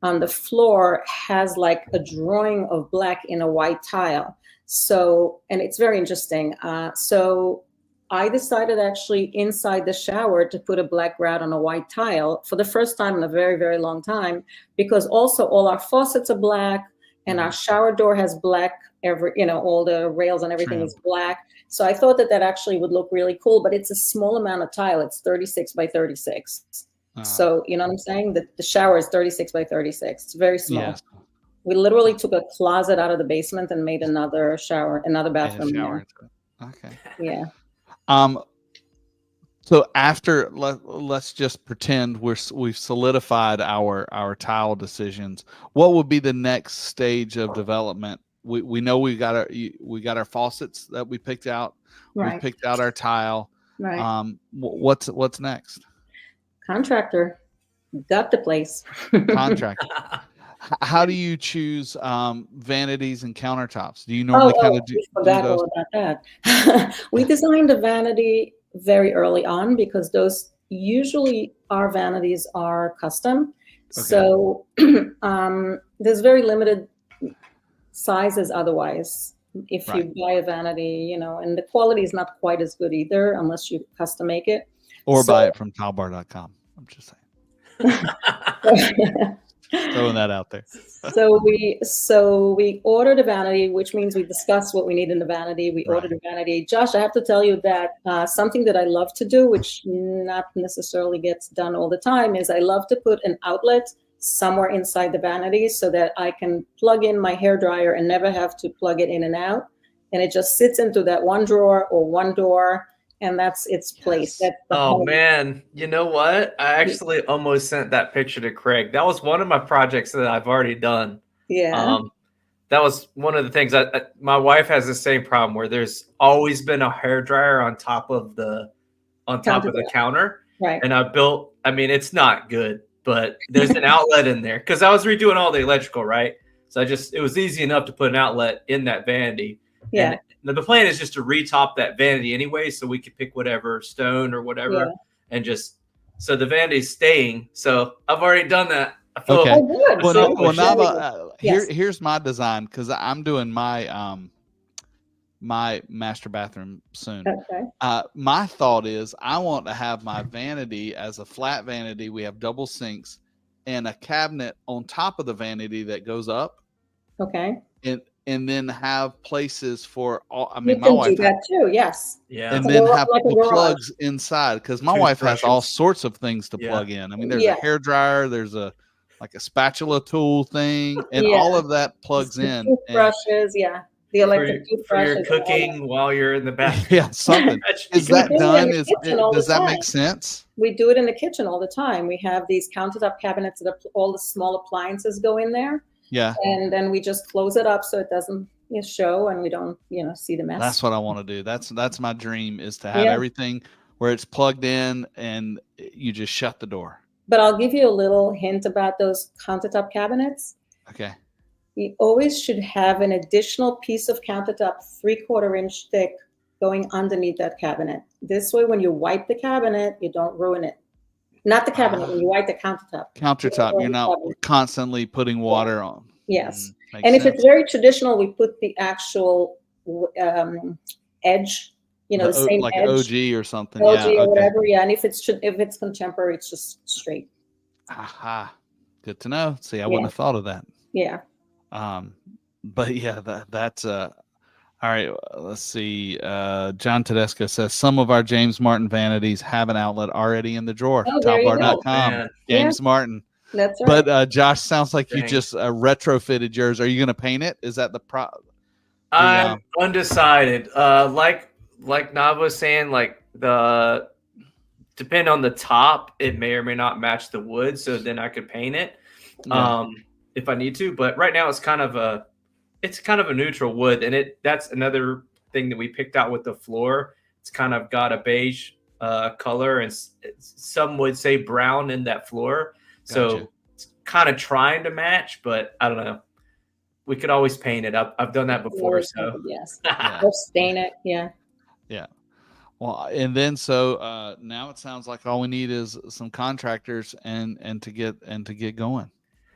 on the floor has like a drawing of black in a white tile. So, and it's very interesting. So I decided actually inside the shower to put a black grout on a white tile for the first time in a very, very long time, because also all our faucets are black and our shower door has black, all the rails and everything is black. So I thought that actually would look really cool, but it's a small amount of tile. It's 36 by 36. So, you know what I'm saying? The shower is 36 by 36. It's very small. Yeah. We literally took a closet out of the basement and made another bathroom. Okay. Yeah. So after let's just pretend we've solidified our tile decisions. What would be the next stage of development? We know we got our faucets that we picked out. Right. We picked out our tile. Right. What's next? Contractor got the place. Contractor. How do you choose vanities and countertops? Do you normally kind of do? We forgot all about that. We designed a vanity very early on because those usually our vanities are custom. Okay. So there's very limited sizes otherwise. If you buy a vanity, and the quality is not quite as good either unless you custom make it. Or buy it from tilebar.com. I'm just saying. Throwing that out there. So we ordered a vanity, which means we discussed what we need in the vanity. We ordered a vanity. Josh, I have to tell you that something that I love to do, which not necessarily gets done all the time, is I love to put an outlet somewhere inside the vanity so that I can plug in my hairdryer and never have to plug it in and out. And it just sits into that one drawer or one door. And that's its place. Yes. Man, you know what? I actually almost sent that picture to Craig. That was one of my projects that I've already done. Yeah. That was one of the things. My wife has the same problem where there's always been a hairdryer on top of the counter. Right. And it's not good, but there's an outlet in there because I was redoing all the electrical, right? So it was easy enough to put an outlet in that vanity. Yeah. And the plan is just to retop that vanity anyway, so we could pick whatever stone or whatever, and just so the vanity's staying. So I've already done that. Okay. Well, Nava, here's my design because I'm doing my my master bathroom soon. Okay. My thought is I want to have my vanity as a flat vanity. We have double sinks and a cabinet on top of the vanity that goes up. Okay. And then have places for all. My wife do that too. Yes. Yeah. And then have the plugs inside because my wife has all sorts of things to plug in. I mean, there's a hair dryer, there's a spatula tool thing, and all of that plugs in. Toothbrushes, the electric toothbrushes. For your cooking while you're in the bathroom. Yeah, something. Is that done? Does that make sense? We do it in the kitchen all the time. We have these countertop cabinets that all the small appliances go in there. Yeah. And then we just close it up so it doesn't show and we don't, see the mess. That's what I want to do. That's my dream is to have everything where it's plugged in and you just shut the door. But I'll give you a little hint about those countertop cabinets. Okay. You always should have an additional piece of countertop 3/4 inch thick going underneath that cabinet. This way, when you wipe the cabinet, you don't ruin it. Not the cabinet, when you wipe the countertop. You're not constantly putting water on. Yes. And if it's very traditional, we put the actual edge, the same like edge. OG or something. OG or whatever, And if it's contemporary, it's just straight. Aha. Good to know. See, I wouldn't have thought of that. Yeah. But yeah, that's all right. Let's see. John Tedesco says some of our James Martin vanities have an outlet already in the drawer. Oh, there you go. Topbar.com. Man. James Martin. That's right. But Josh, sounds like you Dang. just retrofitted yours. Are you going to paint it? Is that the I'm undecided. Like Nava was saying, like depend on the top, it may or may not match the wood, so then I could paint it if I need to. But right now it's kind of a neutral wood, and that's another thing that we picked out with the floor. It's kind of got a beige color, and some would say brown in that floor. So Gotcha. it's kind of trying to match, but I don't know. We could always paint it. I've done that before. So yes, Yeah. or stain it. Yeah. Yeah. Well, and then so now it sounds like all we need is some contractors and to get going.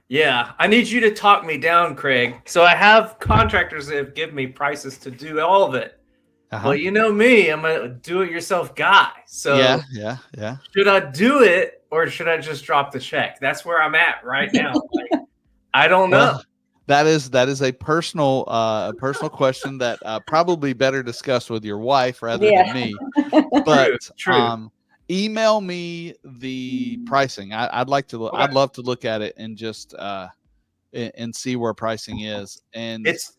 Yeah, I need you to talk me down, Craig. So I have contractors that have given me prices to do all of it. Well, you know me, I'm a do-it-yourself guy. So yeah. should I do it or should I just drop the check? That's where I'm at right now. Like, I don't know. Well, that is a personal question that probably better discussed with your wife rather than me. But True. Email me the pricing. I'd love to look at it and just and see where pricing is. And it's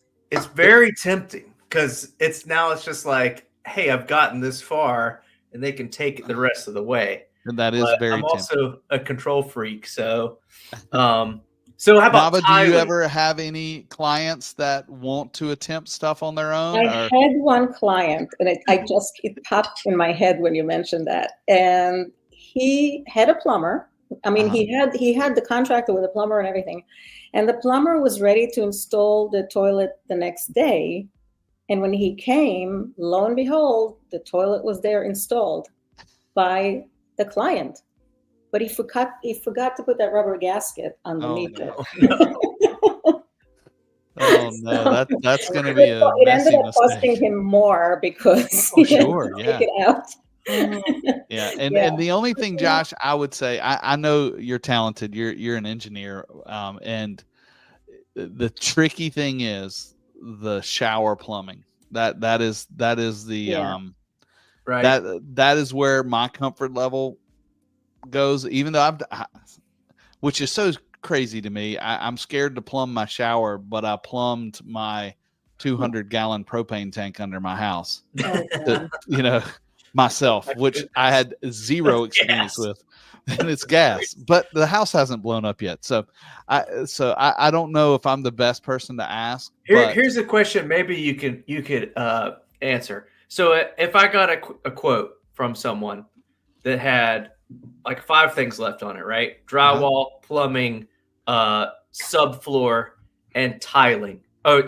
very tempting because it's just like, hey, I've gotten this far and they can take it the rest of the way. And that is very I'm tempting. also a control freak, so so how about Nava, tiling? do you ever have any clients that want to attempt stuff on their own? I had one client, and it popped in my head when you mentioned that. And he had a plumber. I mean, he had the contractor with a plumber and everything. And the plumber was ready to install the toilet the next day. And when he came, lo and behold, the toilet was there installed by the client. But he forgot to put that rubber gasket underneath it. Oh no, that's going to be a it ended up mistake. costing him more because he had to take it out. And the only thing, Josh, I would say, I know you're talented. You're an engineer, and the tricky thing is the shower plumbing. That is the right. That is where my comfort level goes. Even though which is so crazy to me. I'm scared to plumb my shower, but I plumbed my 200-gallon propane tank under my house. Myself, which I had zero experience with, and it's gas. But the house hasn't blown up yet, so I don't know if I'm the best person to ask. Here's a question. Maybe you could answer. So if I got a quote from someone that had like 5 things left on it, right? Drywall, plumbing, subfloor, and tiling. Oh,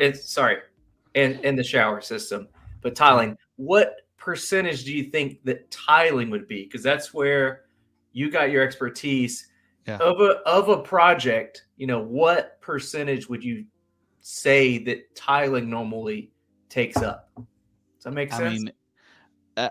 and the shower system. But tiling, what percentage do you think that tiling would be? Because that's where you got your expertise of a project. What percentage would you say that tiling normally takes up? Does that make sense? I mean,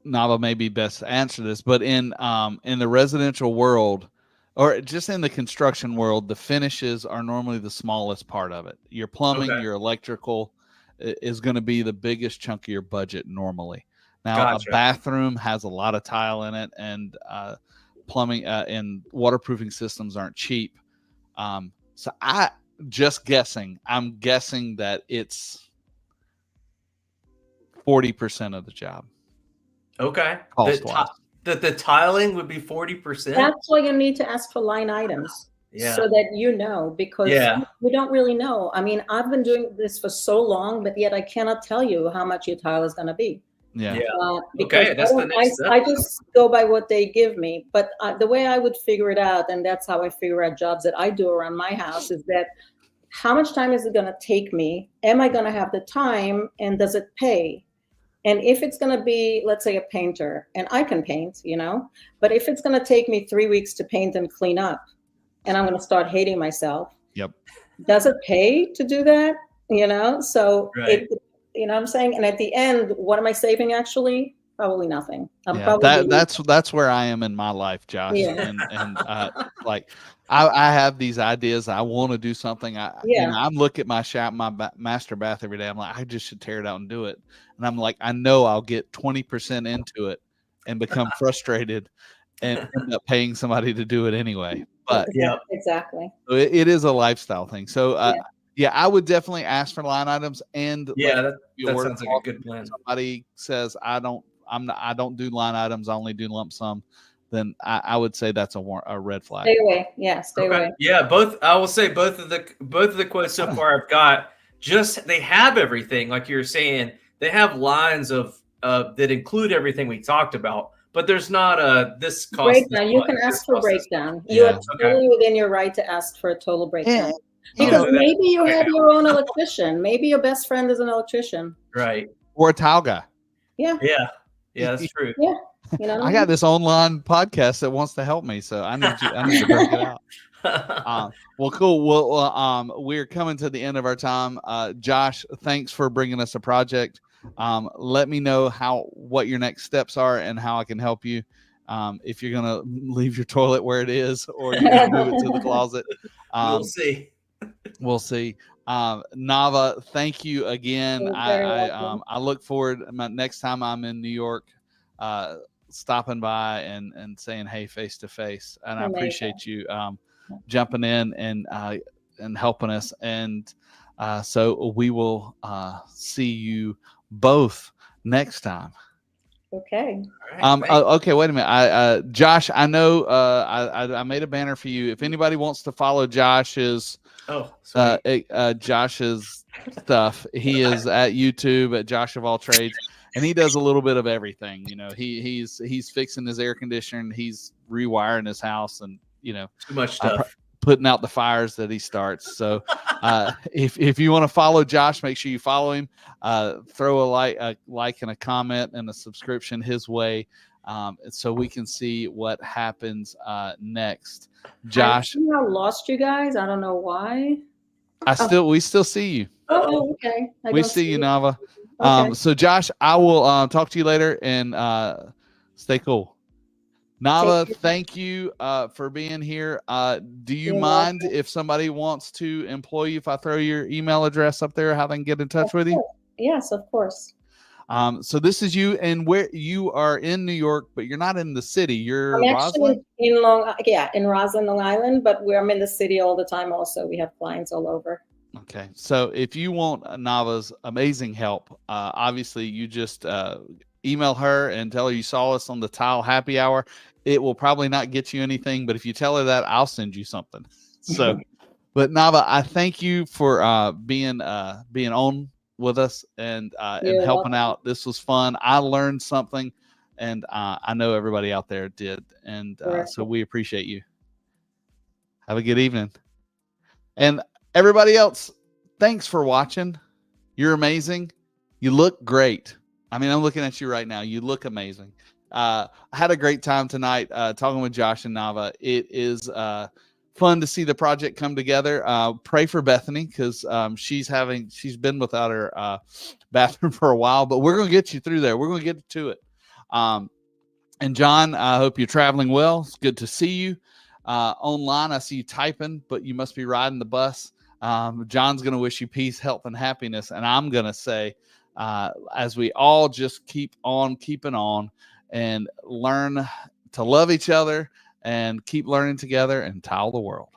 Nava may be best to answer this, but in the residential world, or just in the construction world, the finishes are normally the smallest part of it. Your plumbing, your electrical is going to be the biggest chunk of your budget normally. Now, a bathroom has a lot of tile in it, and plumbing and waterproofing systems aren't cheap. So I'm guessing that it's 40% of the job. Okay. The tiling would be 40%. That's why you need to ask for line items. Yeah. So that because we don't really know. I mean, I've been doing this for so long, but yet I cannot tell you how much your tile is going to be. Yeah. Okay, that's the next step. I just go by what they give me. But the way I would figure it out, and that's how I figure out jobs that I do around my house, is that how much time is it going to take me? Am I going to have the time? And does it pay? And if it's going to be, let's say, a painter, and I can paint, but if it's going to take me 3 weeks to paint and clean up, and I'm going to start hating myself. Yep. Does it pay to do that? So right. what I'm saying? And at the end, what am I saving actually? Probably nothing. That's where I am in my life, Josh. Yeah. And like I have these ideas. I want to do something. I'm looking at my master bath every day. I'm like, I just should tear it out and do it. And I'm like, I know I'll get 20% into it and become frustrated and end up paying somebody to do it anyway. But exactly. It is a lifestyle thing. So I would definitely ask for line items. And that sounds like a good plan. Somebody says I don't do line items, I only do lump sum, then I would say that's a red flag. Stay away. Yeah, stay away. Yeah, I will say both of the quotes so far I've got, they have everything, like you're saying. They have lines of that include everything we talked about, but there's not this cost. Breakdown. You can ask for breakdown. You are totally within your right to ask for a total breakdown. Because maybe you have your own electrician. Maybe your best friend is an electrician. Right. Or a tile guy. Yeah. Yeah. Yeah, that's true. Yeah. You know I got this online podcast that wants to help me, so I need to break it out. Well, cool. Well, we're coming to the end of our time. Josh, thanks for bringing us a project. Let me know what your next steps are and how I can help you. If you're gonna leave your toilet where it is, or you're gonna move it to the closet. We'll see. We'll see. Nava, thank you again. I look forward next time I'm in New York, stopping by and saying hey face to face. And I appreciate you jumping in and helping us. And so we will see you both next time. Okay. Okay. Wait a minute. Josh, I know I made a banner for you. If anybody wants to follow Josh's Josh's stuff, he is at YouTube at Josh of All Trades, and he does a little bit of everything. You know, he's fixing his air conditioner, and he's rewiring his house, and too much stuff. Putting out the fires that he starts. So if you want to follow Josh, make sure you follow him. Throw a like and a comment and a subscription his way, so we can see what happens next. Josh, I lost you guys. I don't know why. We still see you. Oh, okay. We see you, Nava. Okay. So Josh, I will talk to you later, and stay cool. Nava, thank you for being here. Do you mind if somebody wants to employ you, if I throw your email address up there, how they can get in touch with you? Yes, of course. So this is you, and where you are in New York, but you're not in the city. You're actually in Roslyn, Long Island, but I'm in the city all the time. Also, we have clients all over. Okay, so if you want Nava's amazing help, obviously you just email her and tell her you saw us on the Tile Happy Hour. It will probably not get you anything, but if you tell her that, I'll send you something. So, but Nava, I thank you for being on with us and helping out. This was fun. I learned something, and I know everybody out there did. And so we appreciate you. Have a good evening. And everybody else, thanks for watching. You're amazing. You look great. I mean, I'm looking at you right now. You look amazing. I had a great time tonight talking with Josh and Nava. It is fun to see the project come together. Pray for Bethany, because she's been without her bathroom for a while, but we're going to get you through there. We're going to get to it. And John, I hope you're traveling well. It's good to see you online. I see you typing, but you must be riding the bus. John's going to wish you peace, health, and happiness. And I'm going to say, as we all just keep on keeping on and learn to love each other and keep learning together and tile the world.